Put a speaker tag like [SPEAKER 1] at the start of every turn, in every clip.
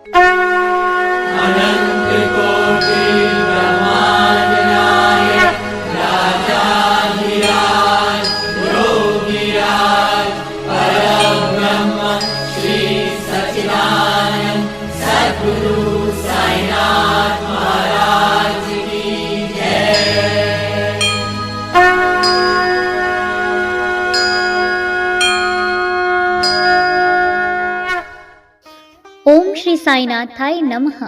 [SPEAKER 1] अनंत कोटि ब्रह्मांड नायक राजाधिराज योगीराज परब्रह्म श्री सच्चिदानंद सद्गुरु साईनाथ महाराज की जय।
[SPEAKER 2] ओम श्री साईनाथाय नमः।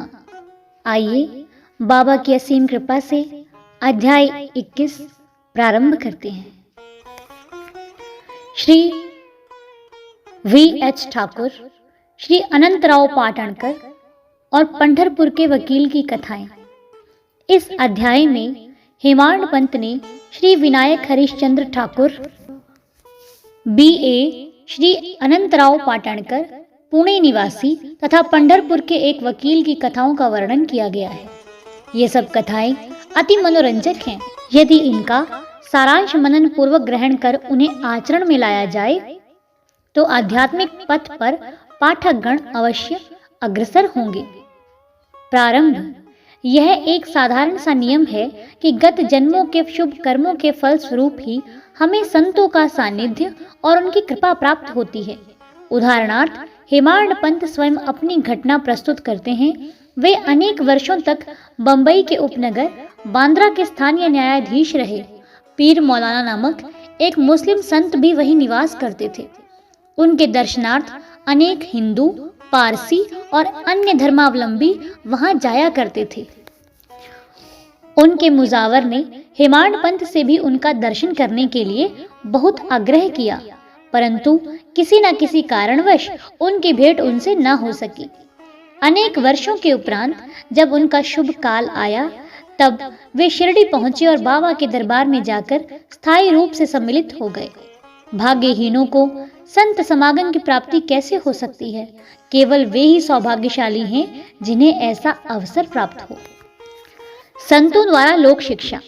[SPEAKER 2] आइए बाबा की असीम कृपा से अध्याय 21 प्रारंभ करते हैं। श्री V.H. ठाकुर, श्री अनंतराव पाटणकर और पंढरपुर के वकील की कथाएं। इस अध्याय में हेमाड पंत ने श्री विनायक हरिश्चंद्र ठाकुर B.A. श्री अनंतराव पाटणकर पुणे निवासी तथा पंढरपुर के एक वकील की कथाओं का वर्णन किया गया है। ये सब कथाएं अति मनोरंजक हैं। यदि इनका सारांश मनन पूर्वक ग्रहण कर उन्हें आचरण में लाया जाए तो आध्यात्मिक पथ पर पाठकगण अवश्य अग्रसर होंगे। प्रारंभ। यह एक साधारण सा नियम है कि गत जन्मों के शुभ कर्मों के फल स्वरूप ही हमें संतों का सानिध्य और उनकी कृपा प्राप्त होती है। उदाहरणार्थ हेमाड पंत स्वयं अपनी घटना प्रस्तुत करते हैं। वे अनेक वर्षों तक बंबई के उपनगर बांद्रा के स्थानीय न्यायाधीश रहे। पीर मौलाना नामक एक मुस्लिम संत भी वहीं निवास करते थे। उनके दर्शनार्थ अनेक हिंदू, पारसी और अन्य धर्मावलंबी वहां जाया करते थे। उनके मुजावर ने हेमाड पंत से भी उनका दर्शन करने के लिए बहुत आग्रह किया, परंतु किसी न किसी कारणवश उनकी भेंट उनसे न हो सकी। अनेक वर्षों के उपरांत जब उनका शुभ काल आया तब वे शिरडी पहुंचे और बाबा के दरबार में जाकर स्थायी रूप से सम्मिलित हो गए। भाग्यहीनों को संत समागम की प्राप्ति कैसे हो सकती है? केवल वे ही सौभाग्यशाली हैं जिन्हें ऐसा अवसर प्राप्त हो। संतों द्वारा लोक शिक्षा।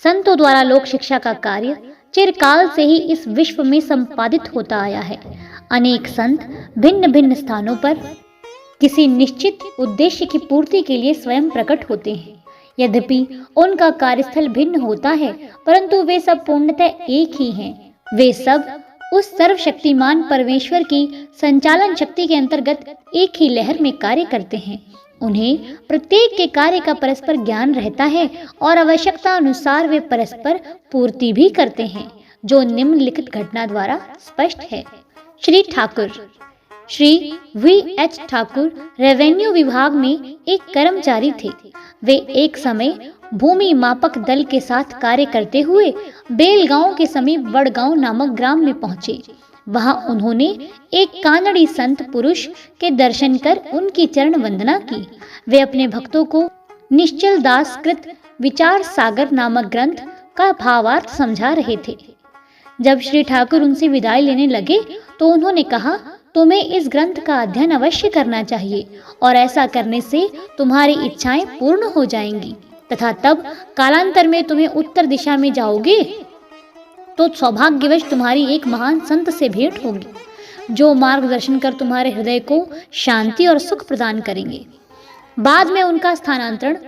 [SPEAKER 2] संतों द्वारा लोक शिक्षा का कार्य चिरकाल से ही इस विश्व में संपादित होता आया है। अनेक संत भिन्न भिन्न स्थानों पर किसी निश्चित उद्देश्य की पूर्ति के लिए स्वयं प्रकट होते हैं। यद्यपि उनका कार्यस्थल भिन्न होता है, परंतु वे सब पूर्णतः एक ही हैं। वे सब उस सर्वशक्तिमान परमेश्वर की संचालन शक्ति के अंतर्गत एक ही लहर में कार्य करते हैं। उन्हें प्रत्येक के कार्य का परस्पर ज्ञान रहता है और आवश्यकता अनुसार वे परस्पर पूर्ति भी करते हैं, जो निम्नलिखित घटना द्वारा स्पष्ट है। श्री ठाकुर। श्री V.H. ठाकुर रेवेन्यू विभाग में एक कर्मचारी थे। वे एक समय भूमि मापक दल के साथ कार्य करते हुए बेलगांव के समीप वडगांव नामक ग्राम में पहुंचे। वहां उन्होंने एक कानड़ी संत पुरुष के दर्शन कर उनकी चरण वंदना की। वे अपने भक्तों को निश्चल दास कृत विचार सागर नामक ग्रंथ का भावार्थ समझा रहे थे। जब श्री ठाकुर उनसे विदाई लेने लगे तो उन्होंने कहा, तुम्हें इस ग्रंथ का अध्ययन अवश्य करना चाहिए और ऐसा करने से तुम्हारी इच्छाएं पूर्ण हो जाएंगी तथा तब कालांतर में तुम्हें उत्तर दिशा में जाओगे तो सौभाग्यवश तुम्हारी एक महान संत से भेंट होगी, जो मार्गदर्शन कर तुम्हारे हृदय को शांति और सुख प्रदान करेंगे। बाद में उनका स्थानांतरण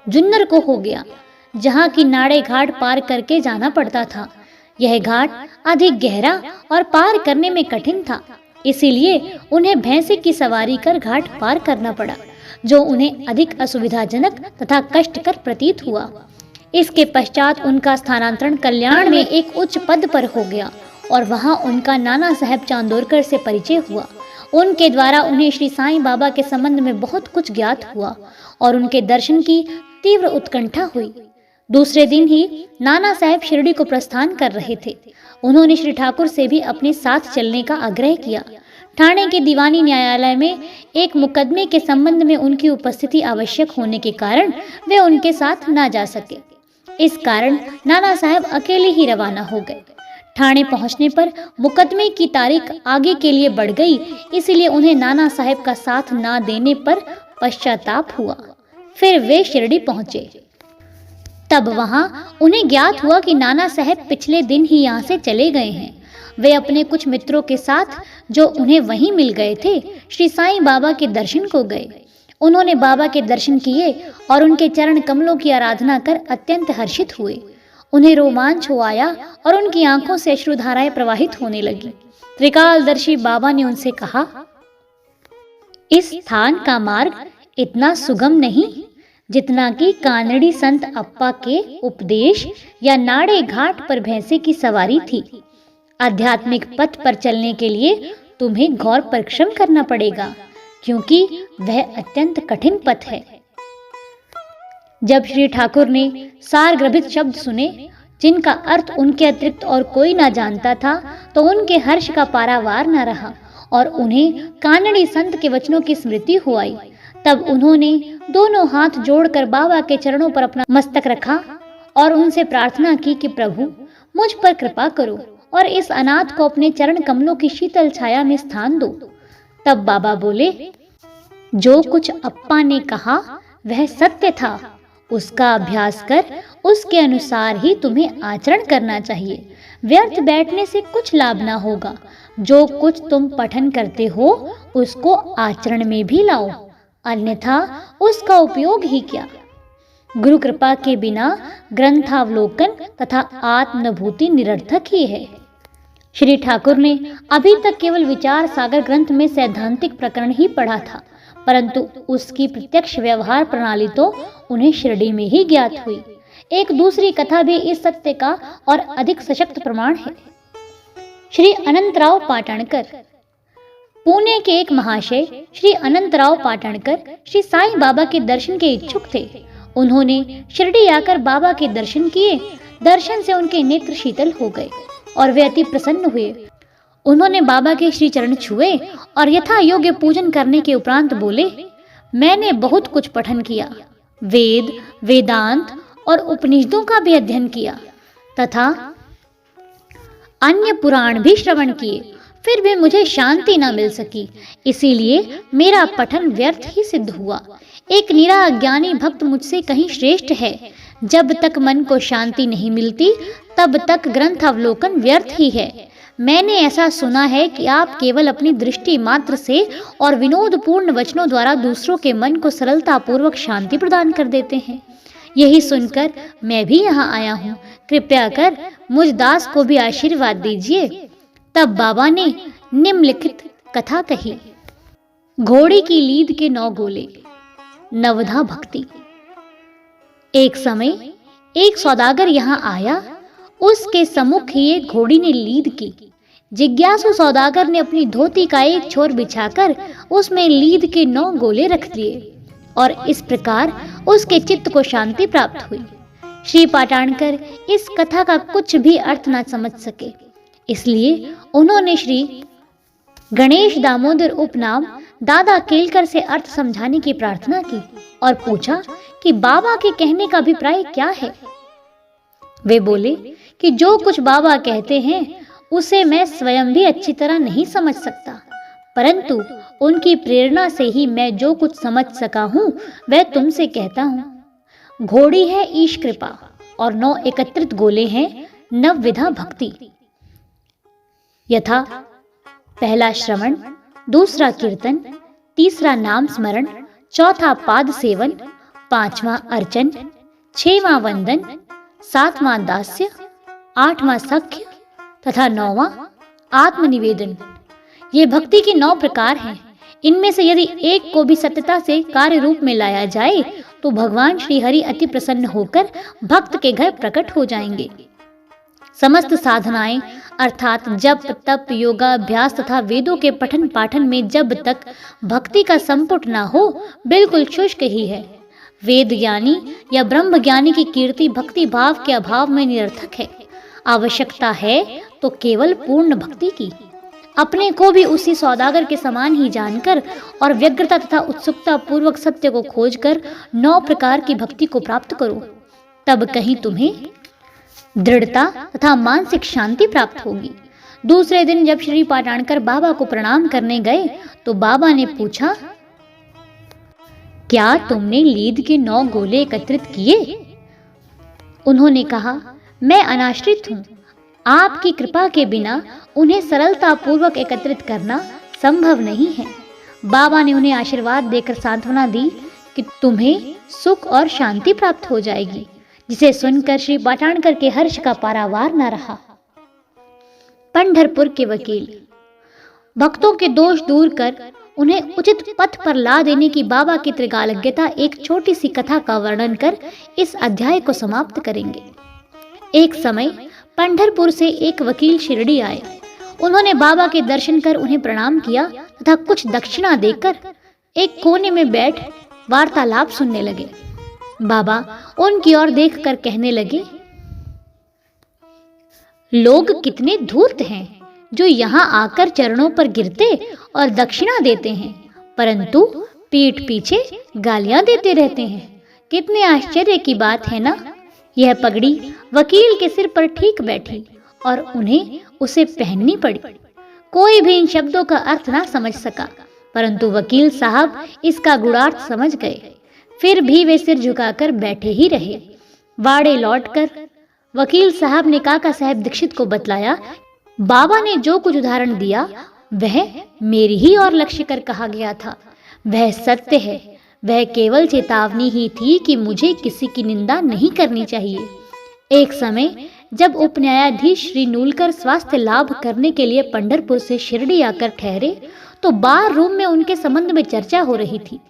[SPEAKER 2] जुन्नर को हो गया, जहाँ की नाड़े घाट पार करके जाना पड़ता था। यह घाट अधिक गहरा और पार करने में कठिन था, इसीलिए उन्हें भैंसे की सवारी कर घाट पार करना पड़ा, जो उन्हें अधिक असुविधाजनक तथा कष्टकर प्रतीत हुआ। इसके पश्चात उनका स्थानांतरण कल्याण में एक उच्च पद पर हो गया और वहां उनका नाना साहेब चांदोरकर से परिचय हुआ। उनके द्वारा उन्हें श्री साईं बाबा के संबंध में बहुत कुछ ज्ञात हुआ और उनके दर्शन की तीव्र उत्कंठा हुई। दूसरे दिन ही नाना साहेब शिरडी को प्रस्थान कर रहे थे। उन्होंने श्री ठाकुर से भी अपने साथ चलने का आग्रह किया। ठाणे के दीवानी न्यायालय में एक मुकदमे के संबंध में उनकी उपस्थिति आवश्यक होने के कारण वे उनके साथ न जा सके। इस कारण नाना साहब अकेले ही रवाना हो गए। ठाणे पहुंचने पर मुकदमे की तारीख आगे के लिए बढ़ गई, इसलिए उन्हें नाना साहब का साथ ना देने पर पश्चाताप हुआ। फिर वे शिरडी पहुंचे। तब वहां उन्हें ज्ञात हुआ कि नाना साहब पिछले दिन ही यहाँ से चले गए हैं। वे अपने कुछ मित्रों के साथ जो उन्हें वहीं मिल गए थे, श्री साईं बाबा के दर्शन को गए। उन्होंने बाबा के दर्शन किए और उनके चरण कमलों की आराधना कर अत्यंत हर्षित हुए। उन्हें रोमांच हो आया और उनकी आंखों से अश्रुधाराएं प्रवाहित होने लगी। त्रिकालदर्शी बाबा ने उनसे कहा, इस स्थान का मार्ग इतना सुगम नहीं जितना कि कानड़ी संत अप्पा के उपदेश या नाड़े घाट पर भैंसे की सवारी थी। आध्यात्मिक पथ पर चलने के लिए तुम्हें घोर परिश्रम करना पड़ेगा, क्योंकि वह अत्यंत कठिन पथ है। जब श्री ठाकुर ने सारगर्भित शब्द सुने जिनका अर्थ उनके अतिरिक्त और कोई ना जानता था, तो उनके हर्ष का पारावार न रहा और उन्हें कानड़ी संत के वचनों की स्मृति हो आई। तब उन्होंने दोनों हाथ जोड़कर बाबा के चरणों पर अपना मस्तक रखा और उनसे प्रार्थना की कि प्रभु मुझ पर कृपा करो और इस अनाथ को अपने चरण कमलों की शीतल छाया में स्थान दो। तब बाबा बोले, जो कुछ अप्पा ने कहा वह सत्य था, उसका अभ्यास कर उसके अनुसार ही तुम्हें आचरण करना चाहिए। व्यर्थ बैठने से कुछ लाभ ना होगा। जो कुछ तुम पठन करते हो उसको आचरण में भी लाओ, अन्यथा उसका उपयोग ही क्या। गुरु कृपा के बिना ग्रंथावलोकन तथा आत्मानुभूति निरर्थक ही है। श्री ठाकुर ने अभी तक केवल विचार सागर ग्रंथ में सैद्धांतिक प्रकरण ही पढ़ा था, परंतु उसकी प्रत्यक्ष व्यवहार प्रणाली तो उन्हें शिरडी में ही ज्ञात हुई। एक दूसरी कथा भी इस सत्य का और अधिक सशक्त प्रमाण है। श्री अनंतराव पाटणकर, पुणे के एक महाशय श्री अनंतराव पाटणकर श्री साईं बाबा के दर्शन के इच्छुक थे। उन्होंने शिरडी आकर बाबा के दर्शन किए। दर्शन से उनके नेत्र शीतल हो गए और वे अति प्रसन्न हुए। उन्होंने बाबा के श्री चरण छुए और यथा योग्य पूजन करने के उपरांत बोले, मैंने बहुत कुछ पठन किया, वेद, वेदांत और उपनिषदों का भी अध्ययन किया तथा अन्य पुराण भी श्रवण किए, फिर भी मुझे शांति न मिल सकी। इसीलिए मेरा पठन व्यर्थ ही सिद्ध हुआ। एक निरा अज्ञानी भक्त मुझसे कहीं श्रेष्ठ है। जब तक मन को शांति नहीं मिलती तब तक ग्रंथ अवलोकन व्यर्थ ही है। मैंने ऐसा सुना है कि आप केवल अपनी दृष्टि मात्र से और विनोदपूर्ण वचनों द्वारा दूसरों के मन को सरलता पूर्वक शांति प्रदान कर देते हैं। यही सुनकर मैं भी यहाँ आया हूँ। कृपया कर मुझ दास को भी आशीर्वाद दीजिए। तब बाबा ने निम्नलिखित कथा कही। घोड़े की लीद के 9 गोले। नवधा भक्ति। एक समय एक सौदागर यहाँ आया। उसके सम्मुख ही एक घोड़ी ने लीद की। जिज्ञासु सौदागर ने अपनी धोती का एक छोर बिछाकर उसमें लीद के 9 गोले रख दिए और इस प्रकार उसके चित्त को शांति प्राप्त हुई। श्री पाटणकर इस कथा का कुछ भी अर्थ न समझ सके, इसलिए उन्होंने श्री गणेश दामोदर उपनाम दादा केलकर से अर्थ समझाने की प्रार्थना की और पूछा कि बाबा के कहने का अभिप्राय क्या है। वे बोले कि जो कुछ बाबा कहते हैं उसे मैं स्वयं भी अच्छी तरह नहीं समझ सकता, परंतु उनकी प्रेरणा से ही मैं जो कुछ समझ सका हूँ वह तुमसे कहता हूँ। घोड़ी है ईश कृपा और 9 एकत्रित गोले हैं नवविधा भक्ति। यथा पहला श्रवण, दूसरा कीर्तन, तीसरा नाम स्मरण, चौथा पाद सेवन, 5वां अर्चन, 6वां वंदन, 7वां दास्य, 8वां सख्य तथा 9वां आत्मनिवेदन। ये भक्ति के 9 प्रकार हैं। इनमें से यदि एक को भी सत्यता से कार्य रूप में लाया जाए तो भगवान श्री हरि अति प्रसन्न होकर भक्त के घर प्रकट हो जाएंगे। समस्त साधनाएं अर्थात जप, तप, योगाभ्यास तथा वेदों के पठन पाठन में जब तक भक्ति का संपुट ना हो बिल्कुल शुष्क ही है। वेद ज्ञानी या ब्रह्म ज्ञानी की कीर्ति भक्ति भाव के अभाव में निरर्थक है। आवश्यकता है तो केवल पूर्ण भक्ति की। अपने को भी उसी सौदागर के समान ही जानकर और व्यग्रता तथा उत्सुकता पूर्वक सत्य को खोजकर 9 प्रकार की भक्ति को प्राप्त करो, तब कहीं तुम्हें दृढ़ता तथा मानसिक शांति प्राप्त होगी। दूसरे दिन जब श्री पाटणकर बाबा को प्रणाम करने गए तो बाबा ने पूछा, क्या तुमने लीद के 9 गोले एकत्रित किए? उन्होंने कहा, मैं अनाश्रित हूँ, आपकी कृपा के बिना उन्हें सरलता पूर्वक एकत्रित करना संभव नहीं है। बाबा ने उन्हें आशीर्वाद देकर सांत्वना दी कि तुम्हें सुख और शांति प्राप्त हो जाएगी, जिसे सुनकर श्री पाटणकर के हर्ष का पारावार न रहा। पंढरपुर के वकील। भक्तों के दोष दूर कर उन्हें उचित पथ पर ला देने की बाबा की त्रिकालज्ञता एक छोटी सी कथा का वर्णन कर इस अध्याय को समाप्त करेंगे। एक समय पंढरपुर से एक वकील शिरडी आए। उन्होंने बाबा के दर्शन कर उन्हें प्रणाम किया तथा कुछ दक्षिणा देकर एक कोने में बैठ वार्तालाप सुनने लगे। बाबा उनकी ओर देखकर कहने लगे, लोग कितने धूर्त हैं जो यहाँ आकर चरणों पर गिरते और दक्षिणा देते हैं, परंतु पीठ पीछे गालियां देते रहते हैं। कितने आश्चर्य की बात है ना। यह पगड़ी वकील के सिर पर ठीक बैठी और उन्हें उसे पहननी पड़ी। कोई भी इन शब्दों का अर्थ ना समझ सका, परंतु वकील साहब इसका गूढ़ार्थ समझ गए। फिर भी वे सिर झुकाकर बैठे ही रहे। वाड़े लौटकर वकील साहब ने काका साहब दीक्षित को बतलाया, बाबा ने जो कुछ उदाहरण दिया वह मेरी ही ओर लक्ष्य कर कहा गया था। वह सत्य है। वह केवल चेतावनी ही थी कि मुझे किसी की निंदा नहीं करनी चाहिए। एक समय जब उप न्यायाधीश श्री नूलकर स्वास्थ्य लाभ करने के लिए पंढरपुर से शिरडी आकर ठहरे तो बार रूम में उनके संबंध में चर्चा हो रही थी।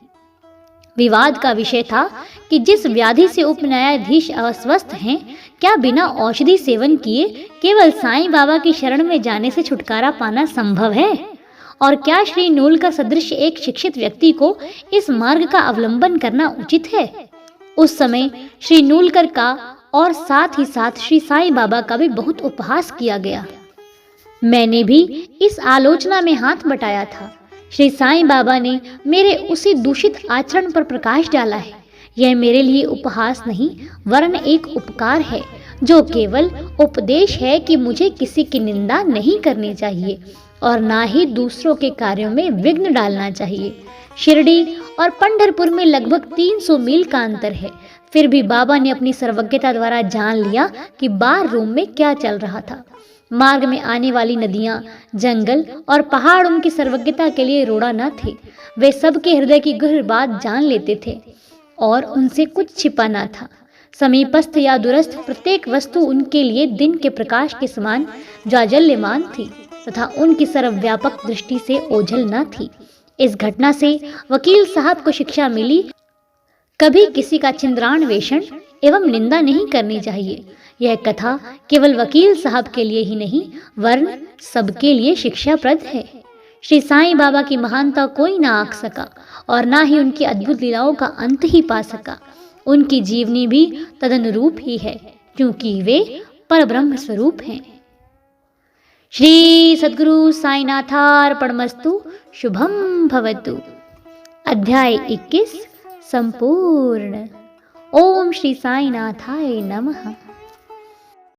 [SPEAKER 2] विवाद का विषय था कि जिस व्याधि से उप न्यायाधीश अस्वस्थ हैं, क्या बिना औषधि सेवन किए केवल साईं बाबा की शरण में जाने से छुटकारा पाना संभव है, और क्या श्री नूलकर सदृश एक शिक्षित व्यक्ति को इस मार्ग का अवलंबन करना उचित है। उस समय श्री नूलकर का और साथ ही साथ श्री साईं बाबा का भी बहुत उपहास किया गया। मैंने भी इस आलोचना में हाथ बटाया था। श्री साईं बाबा ने मेरे उसी दूषित आचरण पर प्रकाश डाला है। यह मेरे लिए उपहास नहीं वरन एक उपकार है, जो केवल उपदेश है कि मुझे किसी की निंदा नहीं करनी चाहिए और ना ही दूसरों के कार्यों में विघ्न डालना चाहिए। शिरडी और पंढरपुर में लगभग 300 मील का अंतर है, फिर भी बाबा ने अपनी सर्वज्ञता द्वारा जान लिया कि बार रूम में क्या चल रहा था। मार्ग में आने वाली नदियां, जंगल और पहाड़ उनकी सर्वज्ञता के लिए रोड़ा न थे। वे सबके हृदय की गहरी बात जान लेते थे और उनसे कुछ छिपा न था। समीपस्थ या दूरस्थ प्रत्येक वस्तु उनके लिए दिन के प्रकाश के समान जाजल्यमान थी तथा उनकी सर्वव्यापक दृष्टि से ओझल न थी। इस घटना से वकील साहब को शिक्षा मिली, कभी किसी का छिंद्रान्वेषण एवं निंदा नहीं करनी चाहिए। यह कथा केवल वकील साहब के लिए ही नहीं वरन सबके लिए शिक्षाप्रद है। श्री साईं बाबा की महानता कोई ना आंक सका और ना ही उनकी अद्भुत लीलाओं का अंत ही पा सका। उनकी जीवनी भी तदनुरूप ही है, क्योंकि वे परब्रह्म स्वरूप हैं। श्री सद्गुरु साईनाथार्पणमस्तु। शुभम भवतु। अध्याय 21 संपूर्ण। ओम श्री साईनाथाय नमः।